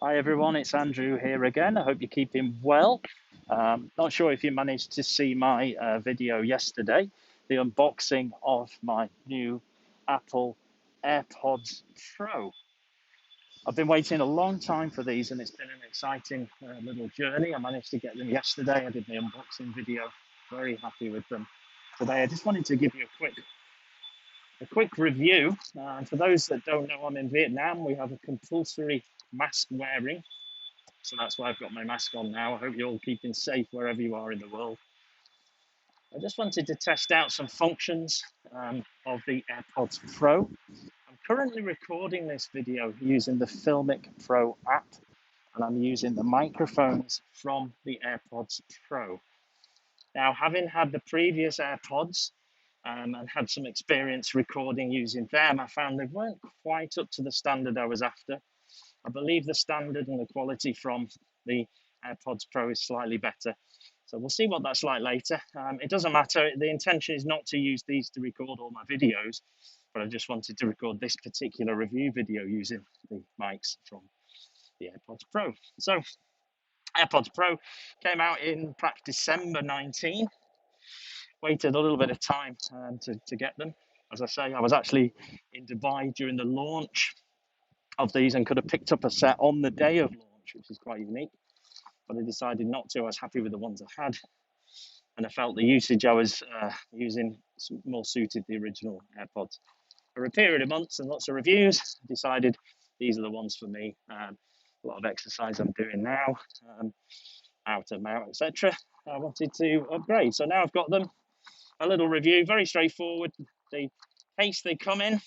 Hi everyone, it's Andrew here again. I hope you're keeping well. Not sure if you managed to see my video yesterday, the unboxing of my new Apple AirPods Pro. I've been waiting a long time for these and it's been an exciting little journey. I managed to get them yesterday. I did the unboxing video, very happy with them. Today I just wanted to give you a quick review. For those that don't know, I'm in Vietnam. We have a compulsory mask wearing. So that's why I've got my mask on now. I hope you're all keeping safe wherever you are in the world. I just wanted to test out some functions of the AirPods Pro. I'm currently recording this video using the Filmic Pro app, and I'm using the microphones from the AirPods Pro. Now, having had the previous AirPods and had some experience recording using them, I found they weren't quite up to the standard I was after. I believe the standard and the quality from the AirPods Pro is slightly better. So we'll see what that's like later. It doesn't matter. The intention is not to use these to record all my videos, but I just wanted to record this particular review video using the mics from the AirPods Pro. So AirPods Pro came out in perhaps December 19. Waited a little bit of time to get them. As I say, I was actually in Dubai during the launch of these and could have picked up a set on the day of launch, which is quite unique, but I decided not to. I was happy with the ones I had, and I felt the usage I was using more suited the original AirPods. For a period of months and lots of reviews, I decided these are the ones for me. A lot of exercise I'm doing now, out and out, etc. I wanted to upgrade, so now I've got them. A little review, very straightforward. The case they come in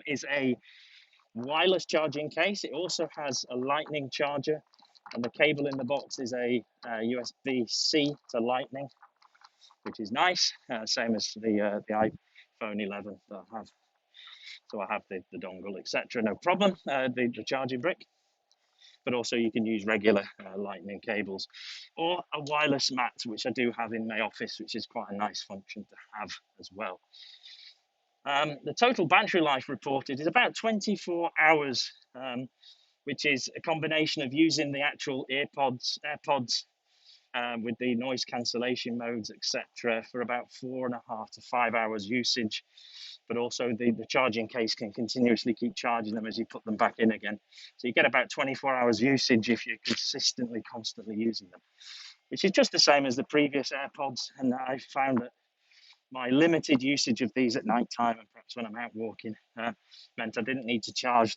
is a wireless charging case. It also has a lightning charger, and the cable in the box is a USB-C to lightning, which is nice. Same as the iPhone 11 that I have. So I have the dongle, etc. No problem. The charging brick, but also you can use regular lightning cables or a wireless mat, which I do have in my office, which is quite a nice function to have as well. The total battery life reported is about 24 hours, which is a combination of using the actual AirPods with the noise cancellation modes, etc., for about 4.5 to 5 hours usage. But also the charging case can continuously keep charging them as you put them back in again. So you get about 24 hours usage if you're constantly using them, which is just the same as the previous AirPods. And I found that my limited usage of these at night time and perhaps when I'm out walking meant I didn't need to charge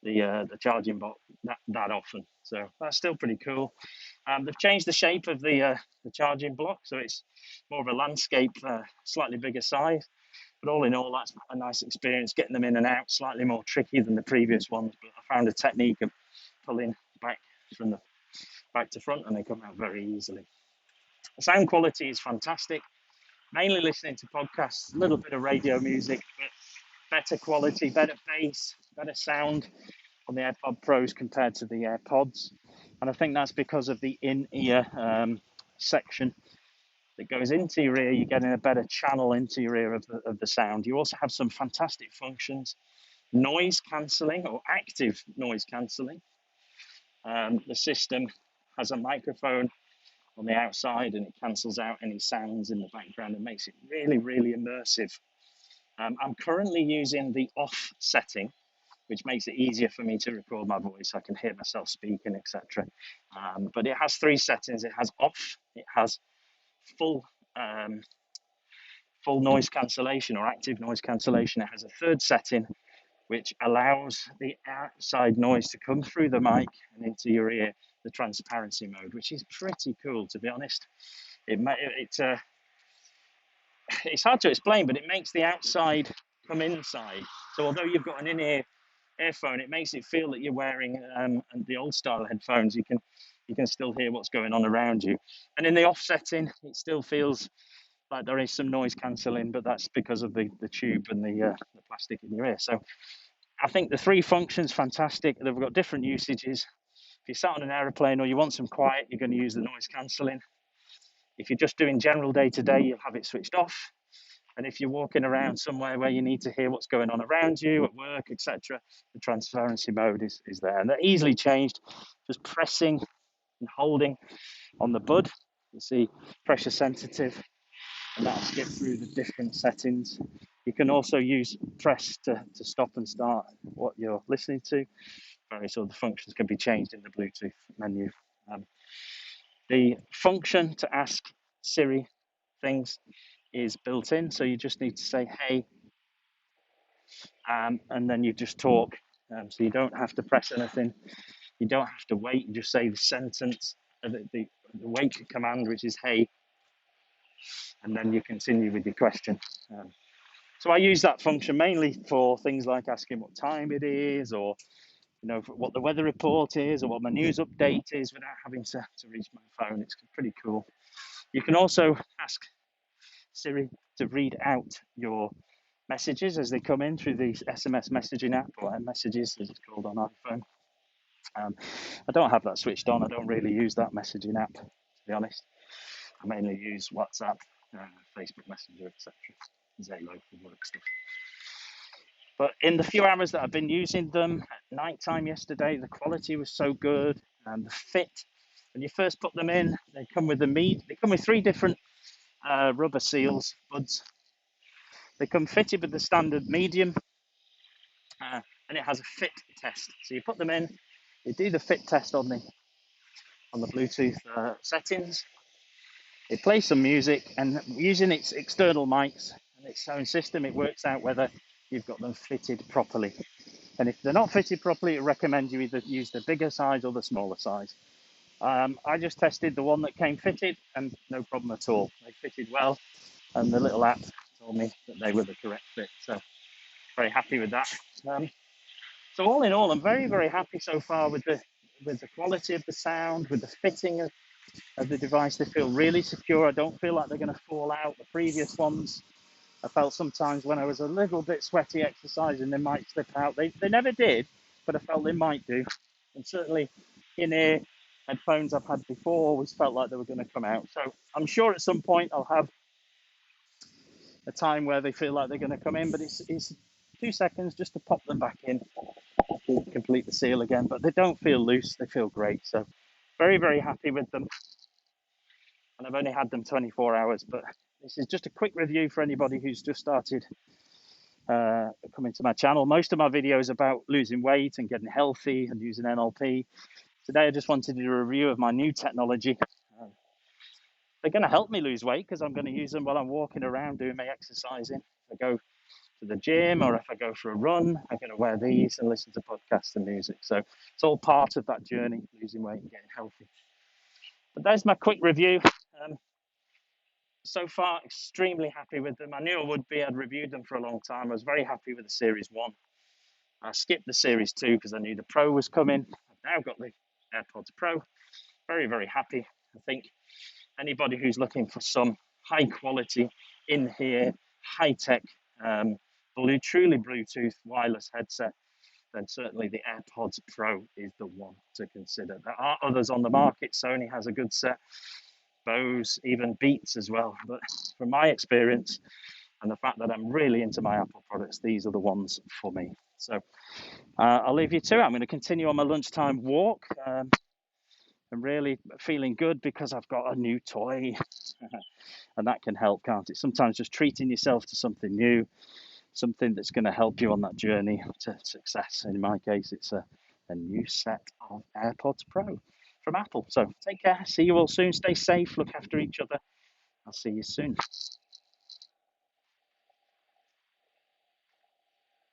the charging box that often. So that's still pretty cool. They've changed the shape of the charging block, so it's more of a landscape, slightly bigger size. But all in all, that's a nice experience getting them in and out. Slightly more tricky than the previous ones, but I found a technique of pulling back from the back to front, and they come out very easily. The sound quality is fantastic. Mainly listening to podcasts, a little bit of radio music, but better quality, better bass, better sound on the AirPod Pros compared to the AirPods. And I think that's because of the in-ear section that goes into your ear. You're getting a better channel into your ear of the sound. You also have some fantastic functions, noise cancelling or active noise cancelling. The system has a microphone on the outside and it cancels out any sounds in the background and makes it really, really immersive. I'm currently using the off setting, which makes it easier for me to record my voice. I can hear myself speaking, etc. But it has 3 settings. It has off, it has full noise cancellation or active noise cancellation. It has a 3rd setting, which allows the outside noise to come through the mic and into your ear, the transparency mode, which is pretty cool, to be honest. It's hard to explain, but it makes the outside come inside. So although you've got an in-ear earphone, it makes it feel that you're wearing the old style headphones. You can still hear what's going on around you. And in the off setting, it still feels like there is some noise cancelling, but that's because of the tube and the plastic in your ear. So I think the 3 functions fantastic. They've got different usages. If you're sat on an aeroplane or you want some quiet, you're going to use the noise cancelling. If you're just doing general day-to-day, you'll have it switched off. And if you're walking around somewhere where you need to hear what's going on around you at work, etc., the transparency mode is there. And they're easily changed, just pressing and holding on the bud. You see pressure sensitive, and that'll skip through the different settings. You can also use press to stop and start what you're listening to. Various other functions can be changed in the Bluetooth menu. The function to ask Siri things is built in, so you just need to say hey, and then you just talk. So you don't have to press anything, you don't have to wait, you just say the sentence, the wait command, which is hey, and then you continue with your question. So I use that function mainly for things like asking what time it is, or what the weather report is, or what my news update is, without having to reach my phone. It's pretty cool. You can also ask Siri to read out your messages as they come in through the SMS messaging app, or messages as it's called on iPhone. I don't have that switched on. I don't really use that messaging app, to be honest. I mainly use WhatsApp, Facebook Messenger, etc. Zalo for work stuff. But in the few hours that I've been using them at night time yesterday, the quality was so good, and the fit. When you first put them in, they come with They come with 3 different rubber seals, buds. They come fitted with the standard medium, and it has a fit test. So you put them in, you do the fit test on the Bluetooth settings. It plays some music, and using its external mics and its sound system, it works out whether you've got them fitted properly. And if they're not fitted properly, it recommends you either use the bigger size or the smaller size. I just tested the one that came fitted, and no problem at all. They fitted well, and the little app told me that they were the correct fit. So very happy with that. So all in all, I'm very, very happy so far with the quality of the sound, with the fitting of the device. They feel really secure. I don't feel like they're going to fall out. The previous ones, I felt sometimes when I was a little bit sweaty exercising, they might slip out. They never did, but I felt they might do. And certainly in-ear headphones I've had before always felt like they were going to come out. So I'm sure at some point I'll have a time where they feel like they're going to come in, but it's 2 seconds just to pop them back in, complete the seal again. But they don't feel loose, they feel great. So very, very happy with them. And I've only had them 24 hours, but this is just a quick review for anybody who's just started coming to my channel. Most of my videos are about losing weight and getting healthy and using NLP. Today I just wanted to do a review of my new technology. They're going to help me lose weight because I'm going to use them while I'm walking around doing my exercising. If I go to the gym or if I go for a run, I'm going to wear these and listen to podcasts and music. So it's all part of that journey, losing weight and getting healthy. But there's my quick review. So far, extremely happy with them. I knew I would be. I'd reviewed them for a long time. I was very happy with the Series 1. I skipped the Series 2 because I knew the Pro was coming. I've now got the AirPods Pro. Very, very happy. I think anybody who's looking for some high quality, in-ear, high-tech, truly Bluetooth wireless headset, then certainly the AirPods Pro is the one to consider. There are others on the market. Sony has a good set. Bose, even Beats as well. But from my experience and the fact that I'm really into my Apple products, these are the ones for me. So I'll leave you to it. I'm going to continue on my lunchtime walk. I'm really feeling good because I've got a new toy. And that can help, can't it? Sometimes just treating yourself to something new, something that's going to help you on that journey to success. In my case, it's a new set of AirPods Pro from Apple. So take care. See you all soon. Stay safe. Look after each other. I'll see you soon.